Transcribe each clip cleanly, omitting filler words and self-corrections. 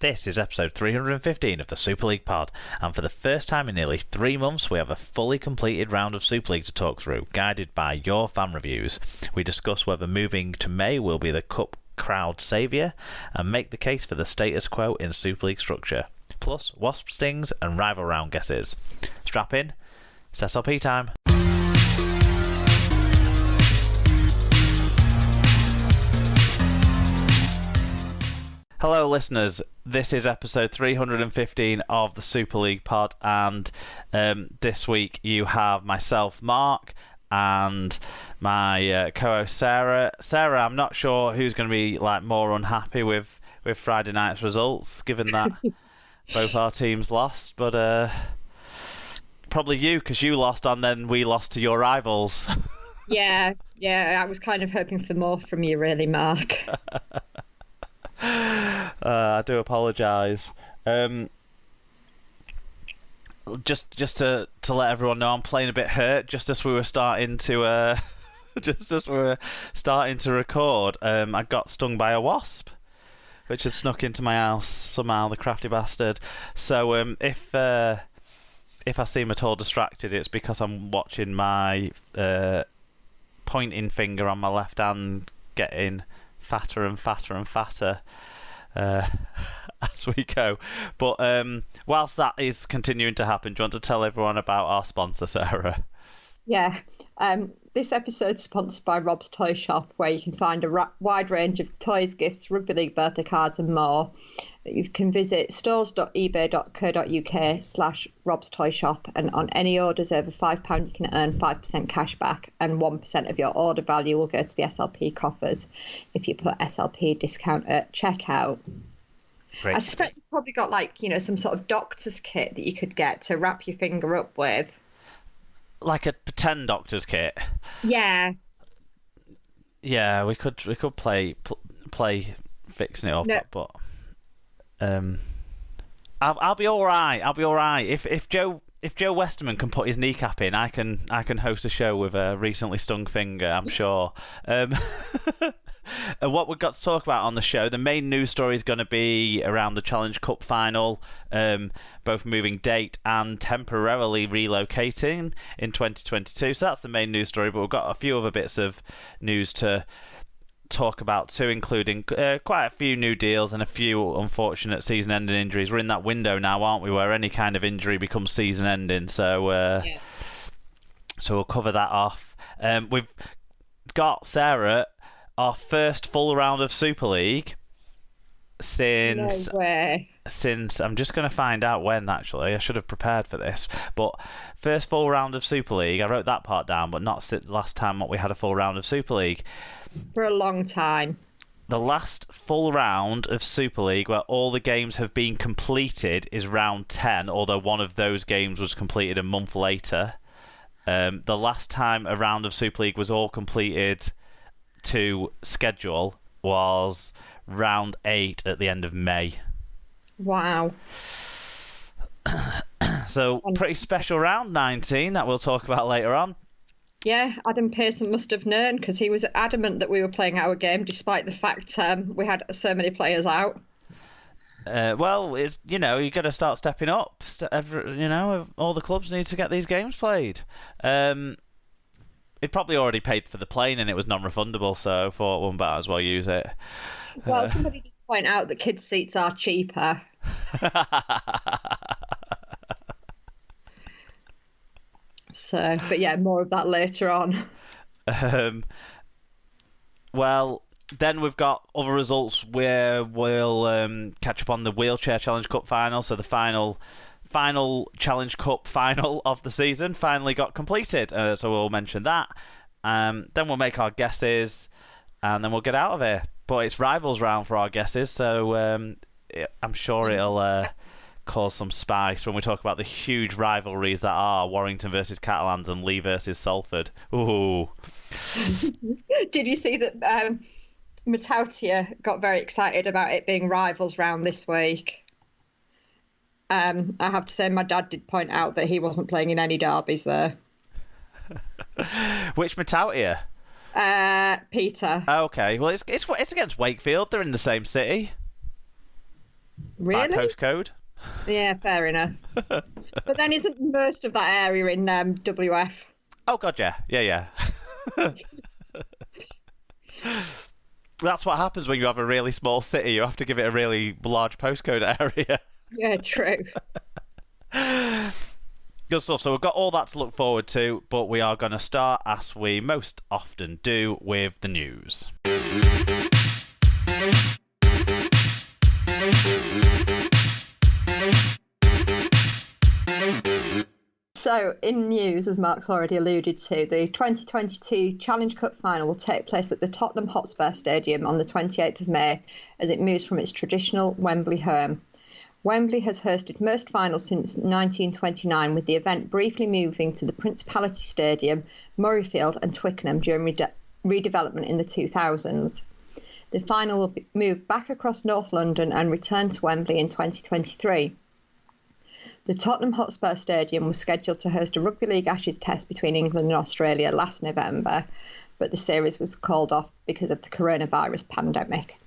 This is episode 315 of the Super League pod, and for the first time in nearly 3 months we have a fully completed round of Super League to talk through, guided by your fan reviews. We discuss whether moving to May will be the Cup crowd saviour, and make the case for the status quo in Super League structure. Plus, wasp stings and rival round guesses. Strap in, it's SLP time. Hello listeners, this is episode 315 of the Super League pod, and this week you have myself, Mark, and my co-host Sarah. Sarah, I'm not sure who's going to be more unhappy with Friday night's results, given that both our teams lost, but probably you, because you lost and then we lost to your rivals. Yeah, I was kind of hoping for more from you really, Mark. I do apologise. Just to let everyone know, I'm playing a bit hurt. Just as we were starting to record, I got stung by a wasp, which had snuck into my house somehow. The crafty bastard. So if I seem at all distracted, it's because I'm watching my pointing finger on my left hand getting fatter and fatter and fatter as we go. But whilst that is continuing to happen, do you want to tell everyone about our sponsor, Sarah? Yeah, this episode's sponsored by Rob's Toy Shop, where you can find a wide range of toys, gifts, rugby league birthday cards and more. You can visit stores.ebay.co.uk/Rob's Toy Shop, and on any orders over £5 you can earn 5% cash back, and 1% of your order value will go to the SLP coffers if you put SLP discount at checkout. Great. I suspect you've probably got some sort of doctor's kit that you could get to wrap your finger up with. Like a pretend doctor's kit. Yeah. Yeah, we could play fixing it up, No. but I'll be all right. I'll be all right. If Joe Westerman can put his kneecap in, I can host a show with a recently stung finger, I'm sure. And what we've got to talk about on the show, the main news story is going to be around the Challenge Cup final, both moving date and temporarily relocating in 2022. So that's the main news story, but we've got a few other bits of news to talk about too, including quite a few new deals and a few unfortunate season-ending injuries. We're in that window now, aren't we, where any kind of injury becomes season-ending. So so we'll cover that off. We've got, Sarah, our first full round of Super League since... No way. Since I'm just going to find out when, actually. I should have prepared for this. But first full round of Super League, I wrote that part down, but not the last time we had a full round of Super League. For a long time. The last full round of Super League where all the games have been completed is round 10, although one of those games was completed a month later. The last time a round of Super League was all completed to schedule was round 8 at the end of May. Wow. So pretty special round 19 that we'll talk about later on. Yeah, Adam Pearson must have known, because he was adamant that we were playing our game despite the fact we had so many players out. Well, it's you got to start stepping up. All the clubs need to get these games played. It probably already paid for the plane and it was non-refundable, so I thought one better as well use it. Well, somebody did point out that kids' seats are cheaper. So, but yeah, more of that later on. Well, then we've got other results where we'll catch up on the Wheelchair Challenge Cup final. So the final Challenge Cup final of the season finally got completed. So we'll mention that. Then we'll make our guesses, and then we'll get out of here. But it's rivals round for our guesses, so I'm sure it'll cause some spice when we talk about the huge rivalries that are Warrington versus Catalans and Lee versus Salford. Ooh. Did you see that Matautia got very excited about it being rivals round this week? I have to say my dad did point out that he wasn't playing in any derbies there. Which Matautia? Peter. Okay, well it's against Wakefield. They're in the same city. by Really? postcode. Yeah, fair enough. But then isn't most of that area in WF? Oh god, yeah. That's what happens when you have a really small city. You have to give it a really large postcode area. Yeah, true. Good stuff. So we've got all that to look forward to, but we are going to start, as we most often do, with the news. So, in news, as Mark's already alluded to, the 2022 Challenge Cup final will take place at the Tottenham Hotspur Stadium on the 28th of May as it moves from its traditional Wembley home. Wembley has hosted most finals since 1929, with the event briefly moving to the Principality Stadium, Murrayfield and Twickenham during redevelopment in the 2000s. The final will move back across North London and return to Wembley in 2023. The Tottenham Hotspur Stadium was scheduled to host a Rugby League Ashes test between England and Australia last November, but the series was called off because of the coronavirus pandemic.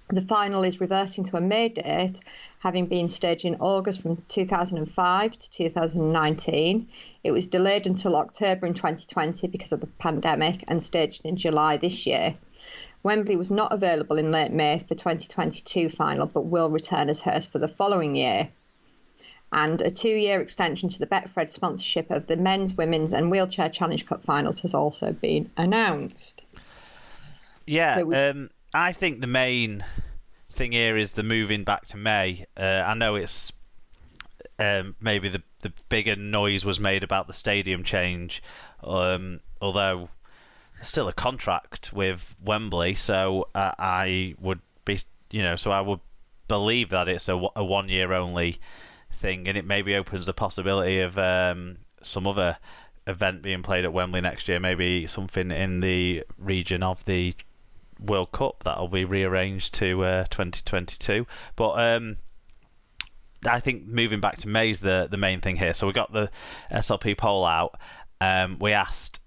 The final is reverting to a May date, having been staged in August from 2005 to 2019. It was delayed until October in 2020 because of the pandemic and staged in July this year. Wembley was not available in late May for 2022 final, but will return as host for the following year. And a 2-year extension to the Betfred sponsorship of the men's, women's and wheelchair Challenge Cup finals has also been announced. Yeah, I think the main thing here is the moving back to May. I know it's maybe the bigger noise was made about the stadium change, although there's still a contract with Wembley, so I would be, so I would believe that it's a 1 year only thing, and it maybe opens the possibility of some other event being played at Wembley next year, maybe something in the region of the World Cup that'll be rearranged to 2022. But I think moving back to May's the main thing here. So we got the SLP poll out. We asked,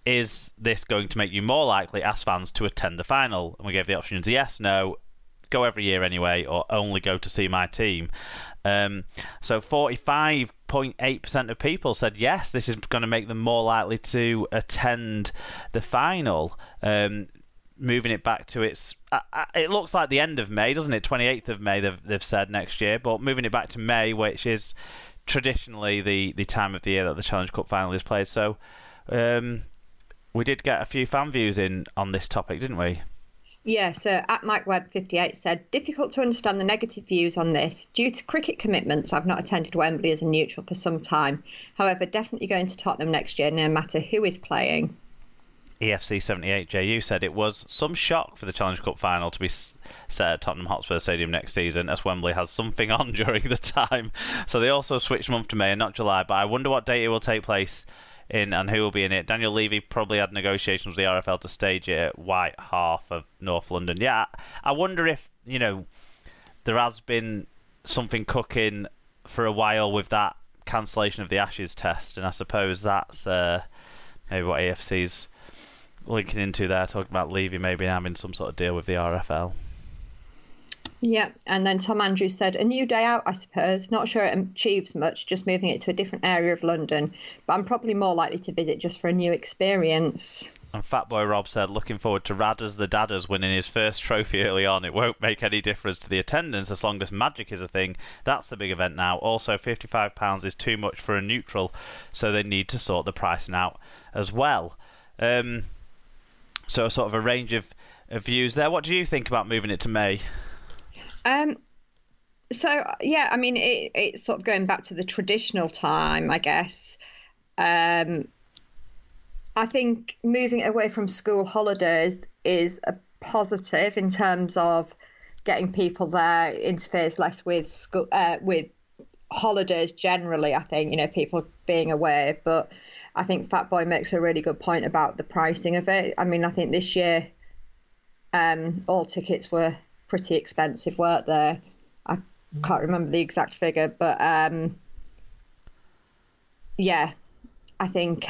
is this going to make you more likely as fans to attend the final? And we gave the options yes, no, go every year anyway, or only go to see my team. So 45.8% of people said yes, this is going to make them more likely to attend the final. Moving it back to its, it looks like the end of May, doesn't it? 28th of May they've said next year, but moving it back to May, which is traditionally the time of the year that the Challenge Cup final is played. So we did get a few fan views in on this topic, didn't we? Yeah, so at MikeWebb58 said, difficult to understand the negative views on this. Due to cricket commitments, I've not attended Wembley as a neutral for some time. However, definitely going to Tottenham next year, no matter who is playing. EFC78JU said it was some shock for the Challenge Cup final to be set at Tottenham Hotspur Stadium next season, as Wembley has something on during the time. So they also switched month to May and not July, but I wonder what date it will take place in and who will be in it. Daniel Levy probably had negotiations with the RFL to stage it at White Half of North London. Yeah, I wonder if, there has been something cooking for a while with that cancellation of the Ashes test, and I suppose that's maybe what AFC's linking into there, talking about Levy maybe having some sort of deal with the RFL. Yeah, and then Tom Andrews said, a new day out, I suppose. Not sure it achieves much, just moving it to a different area of London, but I'm probably more likely to visit just for a new experience. And Fatboy Rob said, looking forward to Radders the Dadders winning his first trophy early on. It won't make any difference to the attendance as long as magic is a thing. That's the big event now. Also, £55 is too much for a neutral, so they need to sort the pricing out as well. So sort of a range of views there. What do you think about moving it to May? So yeah, I mean it's sort of going back to the traditional time, I guess. I think moving it away from school holidays is a positive in terms of getting people there. Interferes less with school, with holidays generally. I think people being away, but I think Fatboy makes a really good point about the pricing of it. I mean, I think this year all tickets were pretty expensive, weren't they? I can't remember the exact figure, but yeah, I think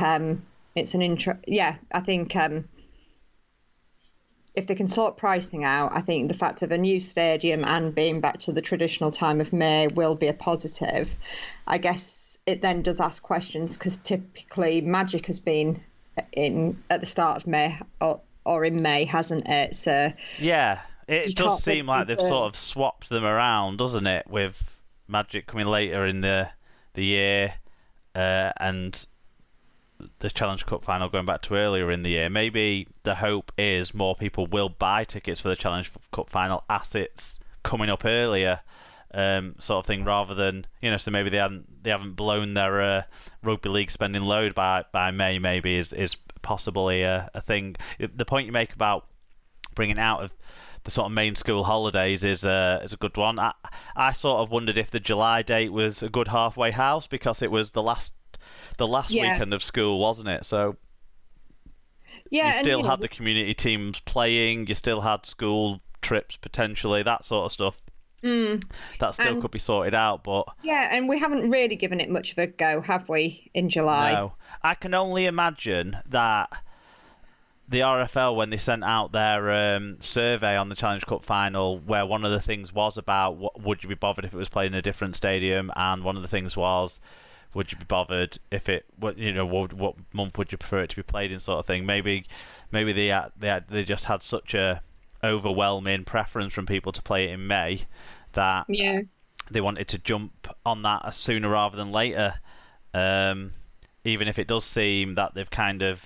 it's an I think if they can sort pricing out, I think the fact of a new stadium and being back to the traditional time of May will be a positive. I guess it then does ask questions because typically Magic has been in at the start of May or in May, hasn't it? So Yeah, it does seem like they've sort of reverse. swapped them around, doesn't it? With Magic coming later in the year, and the Challenge Cup final going back to earlier in the year. Maybe the hope is more people will buy tickets for the Challenge Cup final as it's coming up earlier, sort of thing, rather than so maybe they haven't blown their rugby league spending load by May. Maybe is possibly a thing. The point you make about bringing it out of the sort of main school holidays is a good one. I sort of wondered if the July date was a good halfway house because it was the last Yeah, weekend of school, wasn't it? So you yeah, and still had the community teams playing, you still had school trips potentially, that sort of stuff. mm, That still and could be sorted out, but yeah, and we haven't really given it much of a go, have we, in July? no. I can only imagine that the RFL, when they sent out their survey on the Challenge Cup final, where one of the things was about would you be bothered if it was played in a different stadium, and one of the things was would you be bothered if what month would you prefer it to be played in, sort of thing. Maybe they just had such a overwhelming preference from people to play it in May that Yeah. they wanted to jump on that sooner rather than later. Um, Even if it does seem that they've kind of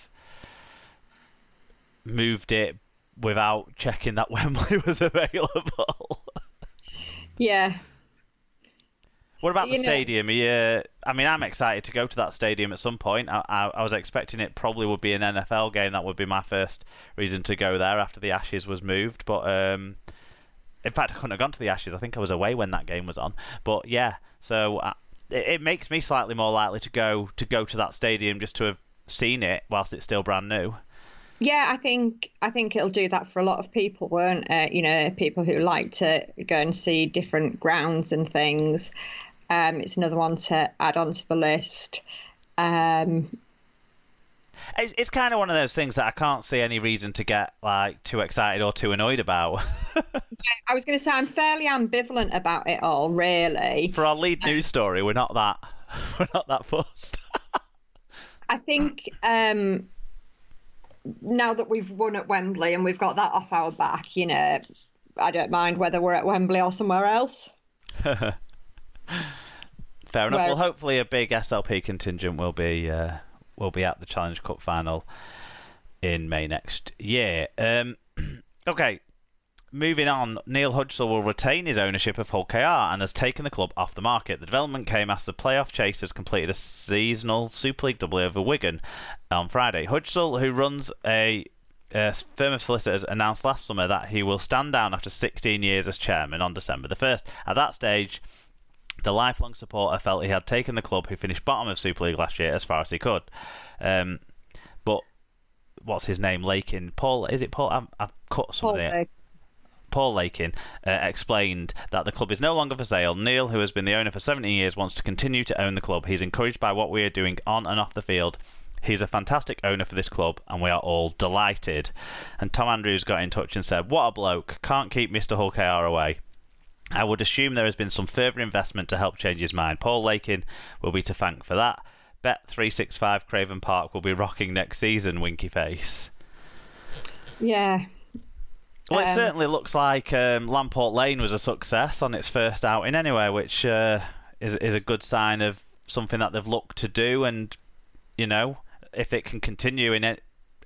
moved it without checking that Wembley was available. Yeah. What about the You know, stadium? I mean, I'm excited to go to that stadium at some point. I was expecting it probably would be an NFL game. That would be my first reason to go there after the Ashes was moved. But in fact, I couldn't have gone to the Ashes. I think I was away when that game was on. But yeah, so it makes me slightly more likely to go to that stadium just to have seen it whilst it's still brand new. yeah, I think it'll do that for a lot of people, won't it? People who like to go and see different grounds and things. It's another one to add onto the list. Um, It's kind of one of those things that I can't see any reason to get like too excited or too annoyed about. I was going to say I'm fairly ambivalent about it all, really. For our lead news story, we're not that we're not that fussed. I think now that we've won at Wembley and we've got that off our back, I don't mind whether we're at Wembley or somewhere else. Fair enough. Well, Where, hopefully a big SLP contingent will be at the Challenge Cup final in May next year. Okay, moving on. Neil Hudson will retain his ownership of Hull KR and has taken the club off the market. The development came after the playoff chasers completed a seasonal Super League double over Wigan on Friday. Hudson, who runs a firm of solicitors, announced last summer that he will stand down after 16 years as chairman on December the 1st. At that stage, the lifelong supporter felt he had taken the club, who finished bottom of Super League last year, as far as he could. But what's his name? Lakin. Paul? Is it Paul? I've cut some of it. Paul, Paul Lakin explained that the club is no longer for sale. Neil, who has been the owner for 17 years, wants to continue to own the club. He's encouraged by what we are doing on and off the field. He's a fantastic owner for this club, and we are all delighted. And Tom Andrews got in touch and said, "What a bloke. Can't keep Mr. Hull KR away. I would assume there has been some further investment to help change his mind. Paul Lakin will be to thank for that. Bet365 Craven Park will be rocking next season, winky face." yeah. Well, it Um, certainly looks like Lamport Lane was a success on its first outing anyway, which is a good sign of something that they've looked to do, and if it can continue in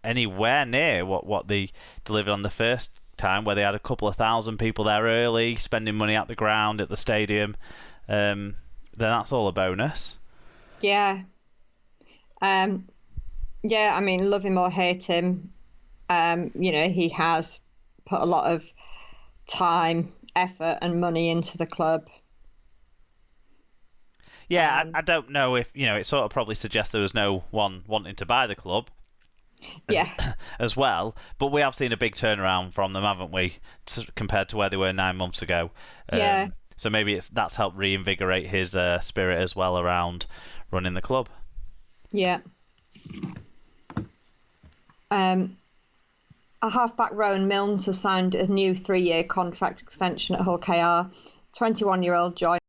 anywhere near what they delivered on the first time, where they had a couple of thousand people there early, spending money at the ground at the stadium, then that's all a bonus. yeah. Um, yeah, I mean, love him or hate him, he has put a lot of time, effort, and money into the club. Yeah, Um, I don't know if it sort of probably suggests there was no one wanting to buy the club as yeah, as well, but we have seen a big turnaround from them, haven't we, compared to where they were 9 months ago. yeah, So maybe that's helped reinvigorate his spirit as well around running the club. yeah. Um, A halfback Rowan Milnes has signed a new 3-year contract extension at Hull KR. 21-year-old joined